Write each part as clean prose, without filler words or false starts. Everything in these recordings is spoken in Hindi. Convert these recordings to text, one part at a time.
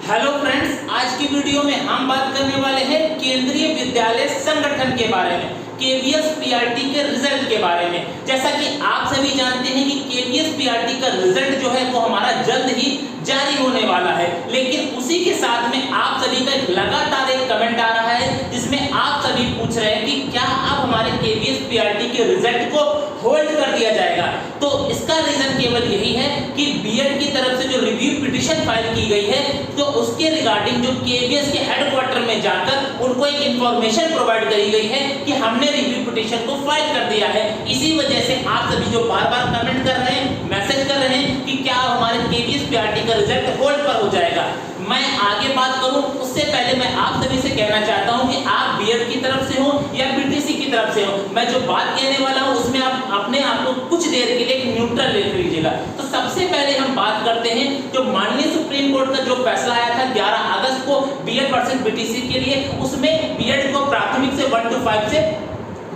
हेलो फ्रेंड्स, आज की वीडियो में हम बात करने वाले हैं केंद्रीय विद्यालय संगठन के बारे में, केवीएस पीआरटी के रिजल्ट के बारे में। जैसा कि आप सभी जानते हैं कि केवीएस पीआरटी का रिजल्ट जो है वो हमारा जल्द ही जारी होने वाला है, लेकिन उसी के साथ में आप सभी का लगातार एक कमेंट आ रहा है जिसमें आप सभी पूछ रहे हैं कि क्या अब हमारे केवीएस पीआरटी के रिजल्ट को होल्ड कर दिया जाएगा। तो इसका रीजन केवल यही है कि बीएड की तरफ से जो रिव्यू पिटीशन फाइल की गई है तो उसके रिगार्डिंग जो केवीएस के हेडक्वार्टर में जाकर उनको एक इंफॉर्मेशन प्रोवाइड करी गई है कि हमने रिव्यू पिटीशन को फाइल कर दिया है। इसी वजह से आप सभी जो बार-बार कमेंट कर रहे हैं, मैसेज कर रहे हैं कि क्या हमारे केवीएस पीआरटी का रिजल्ट होल्ड पर हो जाएगा। मैं आगे बात करूं उससे पहले मैं आप सभी से कहना चाहता हूं कि आप बीएड की तरफ से हो या बीटीसी की तरफ से हो, मैं जो बात कहने वाला हूं उसमें आप अपने आप को कुछ देर के लिए एक न्यूट्रल ले लीजिएगा। तो सबसे पहले हम बात करते हैं जो माननीय सुप्रीम कोर्ट का जो फैसला आया था 11 अगस्त को बीएड वर्सेस बीटीसी के लिए, उसमें बीएड को प्राथमिक से 1 to 5 से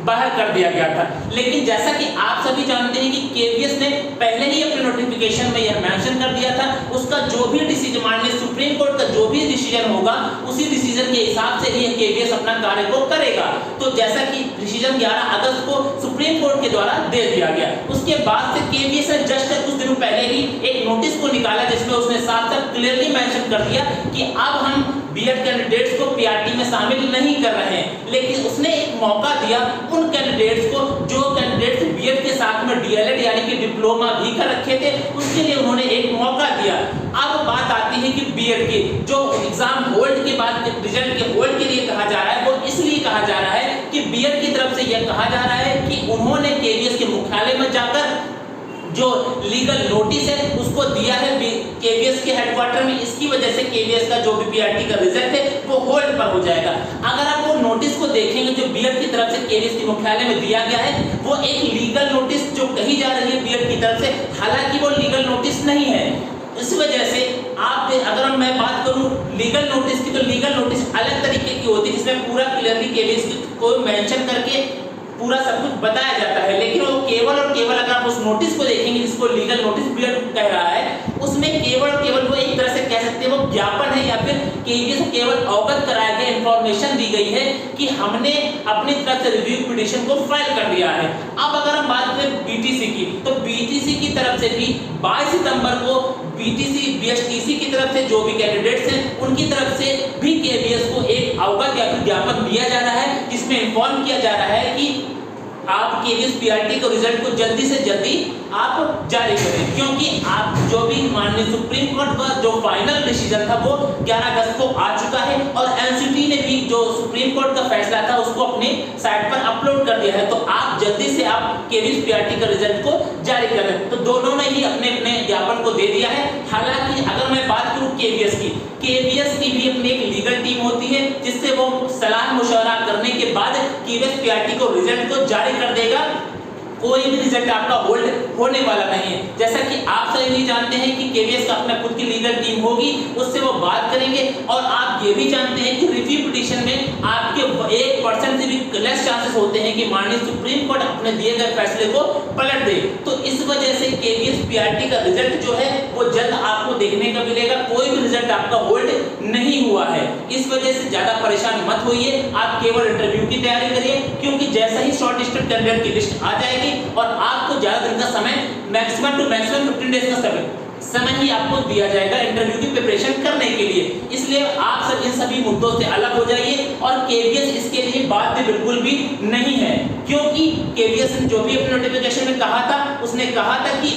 बाहर कर दिया गया था। लेकिन जैसा कि आप सभी जानते हैं कि केवीएस ने पहले ही अपने नोटिफिकेशन में यह मेंशन कर दिया था, उसका जो भी डिसीजन माननीय सुप्रीम कोर्ट का जो भी डिसीजन होगा उसी डिसीजन के हिसाब से ही केवीएस अपना कार्य को करेगा। तो जैसा कि डिसीजन 11 अगस्त को सुप्रीम कोर्ट के द्वारा दे दिया गया, उसके बाद से केवीएस ने जस्ट कुछ दिनों पहले ही एक नोटिस को निकाला जिसमें उसने साफ-साफ क्लियरली मेंशन कर दिया कि अब हम बीएड कैंडिडेट्स को पीआरटी में शामिल नहीं कर रहे हैं। लेकिन उसने एक मौका दिया उन कैंडिडेट्स को जो कैंडिडेट्स बीएड के साथ में डीएलएड यानी कि डिप्लोमा भी कर रखे थे, उसके लिए उन्होंने एक मौका दिया। अब बात आती है कि बीएड के जो एग्जाम होल्ड के बाद रिजल्ट के होल्ड के लिए कहा जा रहा है, वो इसलिए कहा जा रहा है कि बीएड की तरफ से यह कहा जा रहा है कि उन्होंने केवीएस के मुख्यालय में जाकर जो लीगल नोटिस है उसको दिया है केवीएस के हेडक्वार्टर में। इसकी वजह से केवीएस का जो भी पीआरटी का रिजल्ट है वो होल्ड पर हो जाएगा। अगर आप वो नोटिस को देखेंगे जो बीएड की तरफ से केवीएस के मुख्यालय में दिया गया है, वो एक लीगल नोटिस जो कही जा रही है बीएड की तरफ से, हालांकि वो लीगल नोटिस नहीं है। इस वजह से आप अगर मैं बात करूं लीगल नोटिस की, तो लीगल नोटिस अलग तरीके की होती है जिसमें पूरा क्लियरली केवीएस को मेंशन करके पूरा सब कुछ बताया जाता है। लेकिन वो केवल और केवल अगर आप उस नोटिस को देखेंगे जिसको लीगल नोटिस बीएड कह रहा है, उसमें केवल और केवल वो एक तरह से कह सकते हैं वो ज्ञापन है या फिर केवीएस को केवल अवगत कराया गया, इंफॉर्मेशन दी गई है कि हमने अपनी तरफ से रिव्यू पिटीशन को फाइल कर दिया है। अब अगर हम बात करें बीटीसी की, तो बीटीसी की तरफ से भी 22 सितंबर को बीटीसी बीएसटीसी की तरफ से जो भी कैंडिडेट्स हैं उनकी तरफ से भी केवीएस को एक अवगत या फिर ज्ञापन दिया जा रहा है जिसमें इन्फॉर्म किया जा रहा है कि आप केवीएस पीआरटी को रिजल्ट को जल्दी से जल्दी आप जारी करें, क्योंकि आप जो भी माननीय सुप्रीम कोर्ट का जो फाइनल डिसीजन था वो 11 अगस्त को आ चुका है और एनसीटी ने भी जो सुप्रीम कोर्ट का फैसला था उसको अपनी साइट पर अपलोड कर दिया है। तो आप जल्दी से आप केवीएस पीआरटी का रिजल्ट को जारी करें। तो दोनों ने ही अपने अपने ज्ञापन को दे दिया है। हालांकि अगर मैं बात करूं केवीएस की भी अपनी एक लीगल टीम होती है जिससे वो सलाह मशवरा करने के बाद केवीएस पीआरटी को रिजल्ट को जारी कर देगा। कोई भी रिजल्ट आपका होल्ड होने वाला नहीं है। जैसा कि आप सभी जानते हैं कि केवीएस का अपना खुद की लीगल टीम होगी, उससे वो बात करेंगे। और आप ये भी जानते हैं कि रिव्यू पिटीशन में आपके 1% से भी लेस चांसेस होते हैं कि माननीय सुप्रीम कोर्ट अपने दिए गए फैसले को पलट दे। तो इस वजह से केवीएस पीआरटी का रिजल्ट जो है वो जल्द आपको देखने को मिलेगा। कोई भी रिजल्ट आपका होल्ड नहीं हुआ है। इस वजह से ज्यादा परेशान मत होइए, आप केवल इंटरव्यू की तैयारी करिए, क्योंकि जैसा ही शॉर्ट लिस्टेड कैंडिडेट की लिस्ट आ जाएगी और आपको ज्यादा दिन का समय मैक्सिमम टू मैक्सिमम 15 डेज का समय ही आपको दिया जाएगा इंटरव्यू की प्रिपरेशन करने के लिए। इसलिए आप सब इन सभी मुद्दों से अलग हो जाइए और केवीएस इसके लिए बाध्य बिल्कुल भी नहीं है, क्योंकि केवीएस ने जो भी अपने नोटिफिकेशन में कहा था उसने कहा था कि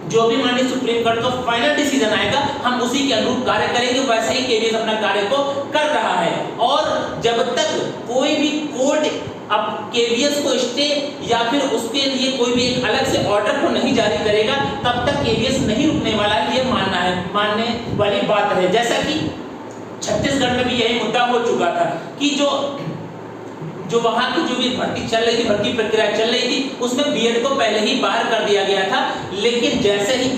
जो भी माननीय सुप्रीम कोर्ट का फाइनल डिसीजन आएगा हम उसी के अनुरूप कार्य करेंगे। वैसे ही केवीएस अपना कार्य को कर रहा है और जब तक कोई भी कोर्ट अब केवीएस को स्टे या फिर उसके लिए कोई भी एक अलग से ऑर्डर को नहीं जारी करेगा तब तक केवीएस नहीं रुकने वाला है, ये मानने वाली बात है। जैसा कि छत्तीसगढ़ में भी यही मुद्दा हो चुका था कि जो वहां की जो भी भर्ती चल रही थी, भर्ती प्रक्रिया चल रही थी, उसमें बीएड को पहले ही बाहर कर दिया गया था। लेकिन जैसे ही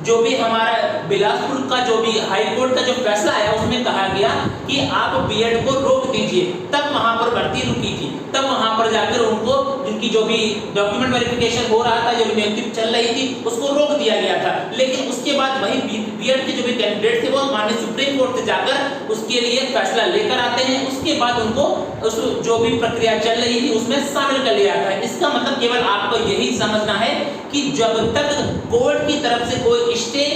जो भी हमारा बिलासपुर का जो भी हाई कोर्ट का जो फैसला आया उसमें कहा गया कि आप बीएड को रोक दीजिए, तब वहां पर भर्ती रुकी थी। तब वहां पर जाकर उनको जिनकी जो भी डॉक्यूमेंट वेरिफिकेशन हो रहा था, जो भी नियुक्ति चल रही थी, उसको रोक दिया गया था। लेकिन उसके बाद वही बीएड के जो भी कैंडिडेट थे वो माननीय सुप्रीम कोर्ट से जाकर उसके लिए फैसला लेकर आते हैं। उसके बाद उनको उस जो भी प्रक्रिया चल रही थी उसमें शामिल कर लिया था। इसका मतलब केवल आपको यही समझना है कि जब तक कोर्ट की तरफ से कोई स्टे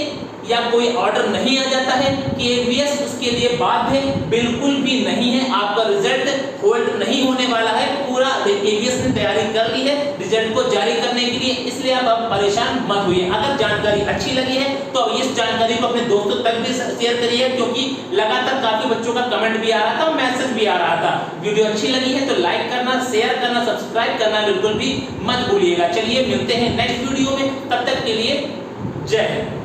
या कोई ऑर्डर नहीं आ जाता है, केवीएस उसके लिए बाध्य बिल्कुल भी नहीं है। आपका रिजल्ट होल्ड नहीं होने वाला है। पूरा केवीएस ने तैयारी कर ली है रिजल्ट को जारी करने के लिए, इसलिए आप परेशान मत होइए। अगर जानकारी अच्छी लगी है तो इस जानकारी को अपने दोस्तों तक भी शेयर करिए, क्योंकि लगातार काफी बच्चों का कमेंट भी आ रहा था, मैसेज भी आ रहा था। वीडियो अच्छी लगी है तो लाइक करना, शेयर करना, सब्सक्राइब करना बिल्कुल भी मत भूलिएगा। चलिए मिलते हैं नेक्स्ट वीडियो में, तब तक के लिए जय हिंद।